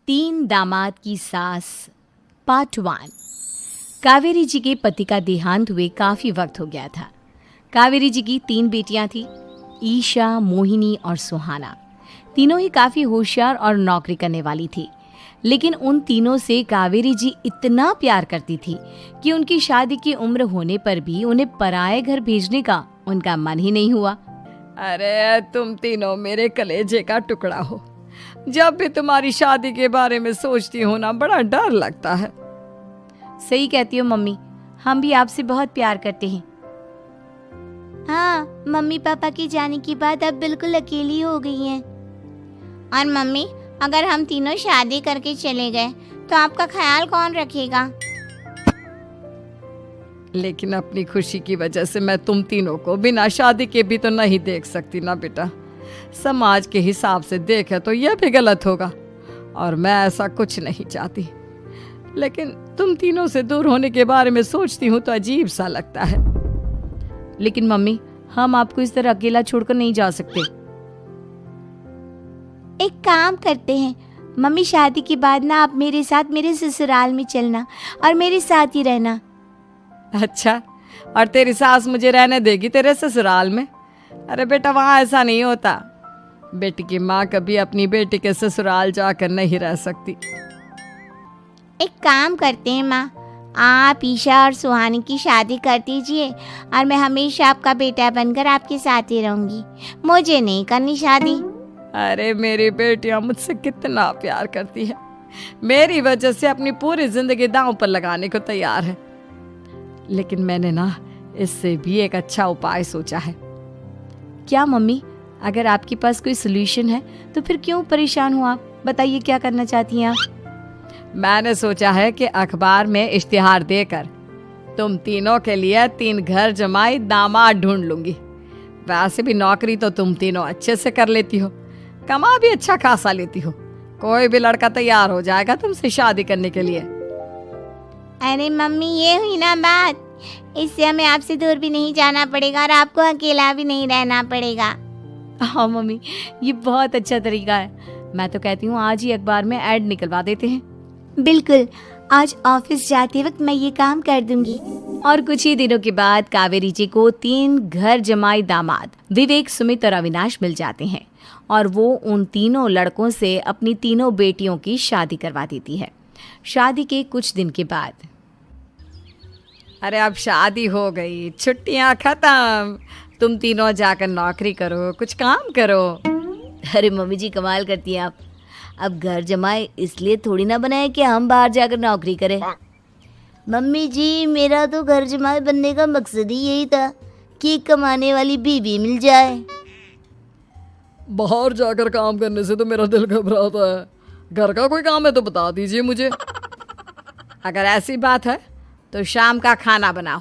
तीन दामाद की सास पार्ट 1। कावेरी जी के पति का देहांत हुए काफ़ी वक्त हो गया था। कावेरी जी की 3 बेटियां थीं, ईशा, मोहिनी और सुहाना। तीनों ही काफ़ी होशियार और नौकरी करने वाली थी, लेकिन उन तीनों से कावेरी जी इतना प्यार करती थी कि उनकी शादी की उम्र होने पर भी उन्हें पराये घर भेजने का उनका मन ही नहीं हुआ। अरे तुम तीनों मेरे कलेजे का टुकड़ा हो। जब भी तुम्हारी शादी के बारे में सोचती हूँ ना, बड़ा डर लगता है। सही कहती हो मम्मी, हम भी आपसे बहुत प्यार करते हैं। हाँ, मम्मी पापा के जाने के बाद अब बिल्कुल अकेली हो गई हैं। और मम्मी, अगर हम तीनों शादी करके चले गए तो आपका ख्याल कौन रखेगा? लेकिन अपनी खुशी की वजह से मैं तुम तीनों को बिना शादी के भी तो नहीं देख सकती ना बेटा। समाज के हिसाब से देखे तो यह भी गलत होगा, और मैं ऐसा कुछ नहीं चाहती। लेकिन तुम तीनों से दूर होने के बारे में सोचती हूँ तो अजीब सा लगता है। लेकिन मम्मी, हम आपको इस तरह अकेला छोड़कर नहीं जा सकते। एक काम करते हैं मम्मी, शादी के बाद ना आप मेरे साथ मेरे ससुराल में चलना और मेरे साथ ही रहना। अच्छा, और तेरी सास मुझे रहने देगी तेरे ससुराल में? अरे बेटा, वहाँ ऐसा नहीं होता। बेटी की माँ कभी अपनी बेटी के ससुराल जाकर नहीं रह सकती। एक काम करते हैं माँ, आप ईशा और सुहानी की शादी कर दीजिए और मैं हमेशा आपका बेटा बनकर आपके साथ ही रहूंगी। मुझे नहीं करनी शादी। अरे मेरी बेटियां मुझसे कितना प्यार करती है, मेरी वजह से अपनी पूरी जिंदगी दांव पर लगाने को तैयार है। लेकिन मैंने ना इससे भी एक अच्छा उपाय सोचा है। क्या मम्मी? अगर आपके पास कोई सोल्यूशन है तो फिर क्यों परेशान हो आप? बताइए, क्या करना चाहती हैं आप? मैंने सोचा है कि अखबार में इश्तिहार देकर तुम तीनों के लिए 3 घर जमाई दामाद ढूंढ लूंगी। वैसे भी नौकरी तो तुम तीनों अच्छे से कर लेती हो, कमा भी अच्छा खासा लेती हो। कोई भी लड़का तैयार हो जाएगा तुमसे शादी करने के लिए। अरे मम्मी, ये हुई ना बात। इससे हमें आपसे दूर भी नहीं जाना पड़ेगा और आपको अकेला भी नहीं रहना पड़ेगा। हाँ मम्मी, ये बहुत अच्छा तरीका है। मैं तो कहती हूँ आज ही अखबार में ऐड निकलवा देते हैं। बिल्कुल, आज ऑफिस जाते वक्त मैं ये काम कर दूंगी। और कुछ ही दिनों के बाद कावेरी जी को 3 घर जमाई दामाद विवेक, सुमित और अविनाश मिल जाते हैं और वो उन तीनों लड़कों से अपनी तीनों बेटियों की शादी करवा देती है। शादी के कुछ दिन के बाद, अरे अब शादी हो गई, छुट्टियां खत्म, तुम तीनों जाकर नौकरी करो, कुछ काम करो। अरे मम्मी जी, कमाल करती हैं आप। अब घर जमाए इसलिए थोड़ी ना बनाए कि हम बाहर जाकर नौकरी करें। मम्मी जी, मेरा तो घर जमाई बनने का मकसद ही यही था कि कमाने वाली बीवी मिल जाए। बाहर जाकर काम करने से तो मेरा दिल घबराता है। घर का कोई काम है तो बता दीजिए मुझे। अगर ऐसी बात है तो शाम का खाना बनाओ।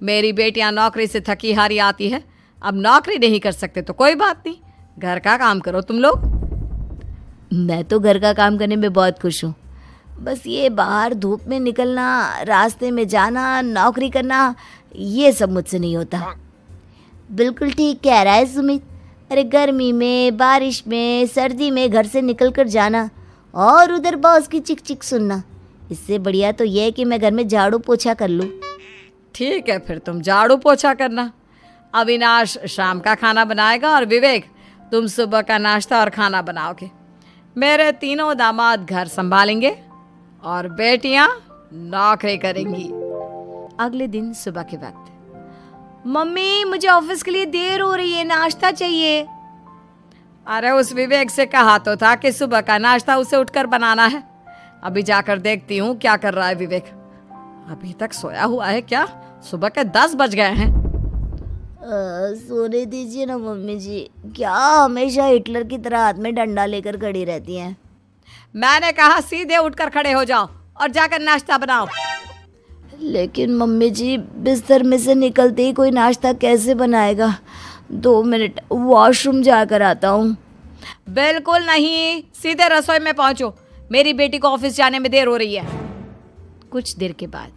मेरी बेटियां नौकरी से थकी हारी आती है, अब नौकरी नहीं कर सकते तो कोई बात नहीं, घर का काम करो तुम लोग। मैं तो घर का काम करने में बहुत खुश हूँ, बस ये बाहर धूप में निकलना, रास्ते में जाना, नौकरी करना, ये सब मुझसे नहीं होता। बिल्कुल ठीक कह रहा है सुमित। अरे गर्मी में, बारिश में, सर्दी में घर से निकल कर जाना और उधर बॉस की चिक चिक सुनना, इससे बढ़िया तो ये है कि मैं घर में झाड़ू पोछा कर लूँ। ठीक है, फिर तुम झाड़ू पोछा करना। अविनाश शाम का खाना बनाएगा और विवेक तुम सुबह का नाश्ता और खाना बनाओगे। मेरे तीनों दामाद घर संभालेंगे और बेटियां नौकरी करेंगी। अगले दिन सुबह के वक्त, मम्मी मुझे ऑफिस के लिए देर हो रही है, नाश्ता चाहिए। अरे उस विवेक से कहा तो था कि सुबह का नाश्ता उसे उठकर बनाना है। अभी जाकर देखती हूँ क्या कर रहा है विवेक। अभी तक सोया हुआ है क्या? सुबह के 10 बज गए हैं। सोने दीजिए ना मम्मी जी, क्या हमेशा हिटलर की तरह हाथ में डंडा लेकर खड़ी रहती हैं। मैंने कहा सीधे उठकर खड़े हो जाओ और जाकर नाश्ता बनाओ। लेकिन मम्मी जी, बिस्तर में से निकलते ही कोई नाश्ता कैसे बनाएगा? 2 मिनट, वॉशरूम जाकर आता हूँ। बिल्कुल नहीं, सीधे रसोई में पहुंचो, मेरी बेटी को ऑफिस जाने में देर हो रही है। कुछ देर के बाद,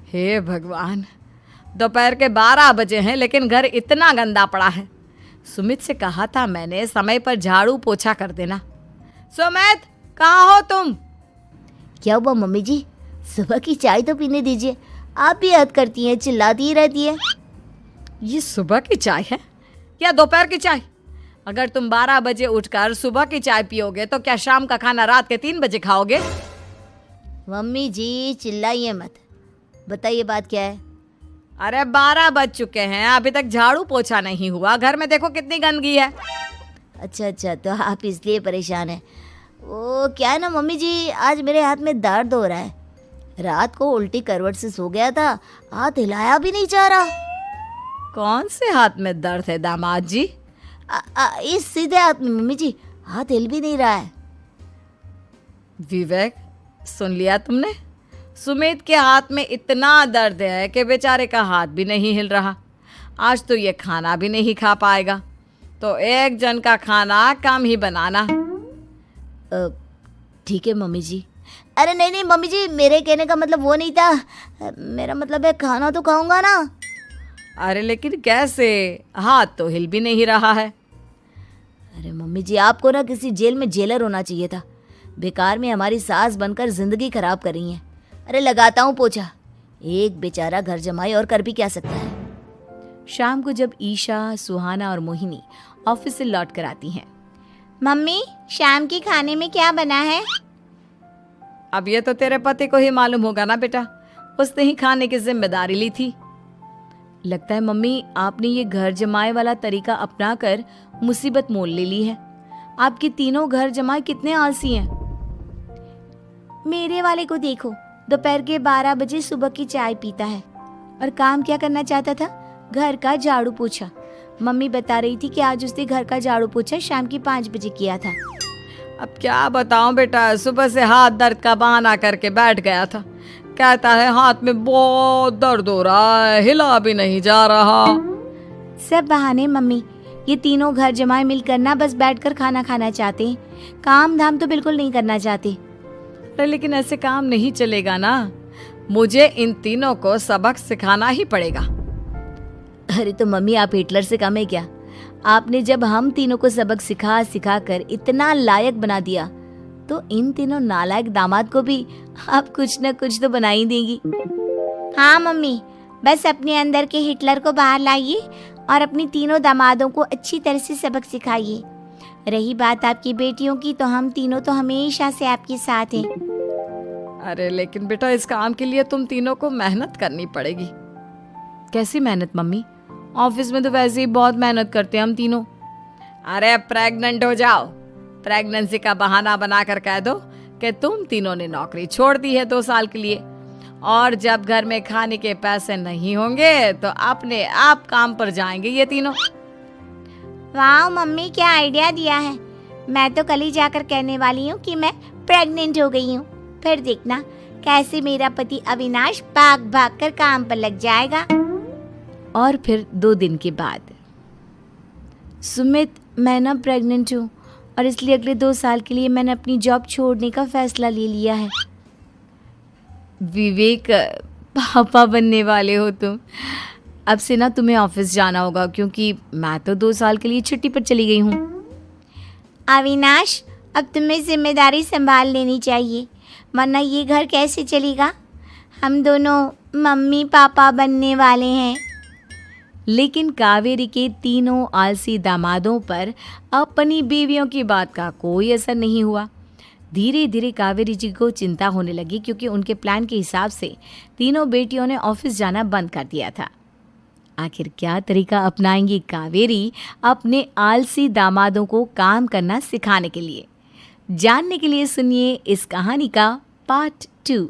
हे भगवान, दोपहर के 12 बजे हैं लेकिन घर इतना गंदा पड़ा है। सुमित से कहा था मैंने समय पर झाड़ू पोछा कर देना। सुमित, कहाँ हो तुम? क्या हुआ मम्मी जी, सुबह की चाय तो पीने दीजिए, आप भी याद करती हैं, चिल्लाती ही रहती है। ये सुबह की चाय है या दोपहर की चाय? अगर तुम 12 बजे उठकर सुबह की चाय पियोगे तो क्या शाम का खाना रात के 3 बजे खाओगे? मम्मी जी चिल्लाइए मत, बताइए बात क्या है। अरे 12 बज चुके हैं, अभी तक झाड़ू पोछा नहीं हुआ, घर में देखो कितनी गंदगी है। अच्छा, तो आप इसलिए परेशान हैं। वो क्या है ना मम्मी जी, आज मेरे हाथ में दर्द हो रहा है। रात को उल्टी करवट से सो गया था, हाथ हिलाया भी नहीं जा रहा। कौन से हाथ में दर्द है दामाद जी? इस सीधे हाथ में मम्मी जी, हाथ हिल भी नहीं रहा है। विवेक, सुन लिया तुमने? सुमित के हाथ में इतना दर्द है कि बेचारे का हाथ भी नहीं हिल रहा। आज तो ये खाना भी नहीं खा पाएगा, तो एक जन का खाना कम ही बनाना। ठीक है मम्मी जी। अरे नहीं मम्मी जी, मेरे कहने का मतलब वो नहीं था, मेरा मतलब है खाना तो खाऊंगा ना। अरे लेकिन कैसे? हाथ तो हिल भी नहीं रहा है। अरे मम्मी जी, आपको ना किसी जेल में जेलर होना चाहिए था। बेकार में हमारी सास बनकर जिंदगी खराब कर रही हैं। अरे लगाता हूँ पोछा, एक बेचारा घर जमाई और कर भी क्या सकता है। शाम को जब ईशा, सुहाना और मोहिनी ऑफिस से लौट कर आती हैं। मम्मी, शाम के खाने में क्या बना है? अब ये तो तेरे पति को ही मालूम होगा ना बेटा, उसने ही खाने की जिम्मेदारी ली थी। लगता है मम्मी आपने ये घर जमाए वाला तरीका अपनाकर मुसीबत मोल ले ली है। आपके तीनों घर जमाए कितने आलसी हैं। मेरे वाले को देखो, दोपहर के 12 बजे सुबह की चाय पीता है और काम क्या करना चाहता था? घर का झाड़ू पोछा। मम्मी बता रही थी कि आज उसने घर का झाड़ू पोछा शाम की 5 बजे किया था। अब क्या बताऊं बेटा, सुबह से हाथ दर्द का बहाना करके बैठ गया था। कहता है हाथ में बहुत दर्द हो रहा है, हिला भी नहीं जा रहा। सब बहाने मम्मी, ये तीनों घर जमाए मिलकर ना बस बैठकर खाना खाना चाहते हैं, काम धाम तो बिल्कुल नहीं करना चाहते। अरे लेकिन ऐसे काम नहीं चलेगा ना, मुझे इन तीनों को सबक सिखाना ही पड़ेगा। अरे तो मम्मी, आप हिटलर से कम है क्या? आपने जब हम तीनों को सबक सिखा कर इतना लायक बना दिया, तो इन तीनों नालायक दामाद को भी आप कुछ न कुछ तो बना ही देंगी। हाँ मम्मी, बस अपने अंदर के हिटलर को बाहर लाइए और अपनी तीनों दामादों को अच्छी तरह से सबक सिखाइए। रही बात आपकी बेटियों की, तो हम तीनों तो हमेशा से आपके साथ हैं। अरे लेकिन बेटा, इस काम के लिए तुम तीनों को मेहनत करनी पड़ेगी। कैसी मेहनत मम्मी? ऑफिस में तो वैसे ही बहुत मेहनत करते हैं हम तीनों। अरे प्रेग्नेंट हो जाओ, प्रेगनेंसी का बहाना बनाकर कह दो कि तुम तीनों ने नौकरी छोड़ दी है 2 साल के लिए, और जब घर में खाने के पैसे नहीं होंगे तो अपने आप काम पर जाएंगे ये तीनों। वाह मम्मी, क्या आइडिया दिया है। मैं तो कल ही जाकर कहने वाली हूँ कि मैं प्रेग्नेंट हो गई हूँ। फिर देखना कैसे मेरा पति अविनाश भाग भाग कर काम पर लग जाएगा। और फिर 2 दिन के बाद, सुमित, मैं ना प्रेग्नेंट हूँ और इसलिए अगले 2 साल के लिए मैंने अपनी जॉब छोड़ने का फैसला ले लिया है। विवेक, पापा बनने वाले हो तुम। अब से ना तुम्हें ऑफिस जाना होगा, क्योंकि मैं तो 2 साल के लिए छुट्टी पर चली गई हूँ। अविनाश, अब तुम्हें जिम्मेदारी संभाल लेनी चाहिए, वरना ये घर कैसे चलेगा। हम दोनों मम्मी पापा बनने वाले हैं। लेकिन कावेरी के तीनों आलसी दामादों पर अपनी बीवियों की बात का कोई असर नहीं हुआ। धीरे धीरे कावेरी जी को चिंता होने लगी, क्योंकि उनके प्लान के हिसाब से तीनों बेटियों ने ऑफिस जाना बंद कर दिया था। आखिर क्या तरीका अपनाएंगी कावेरी अपने आलसी दामादों को काम करना सिखाने के लिए? जानने के लिए सुनिए इस कहानी का पार्ट 2।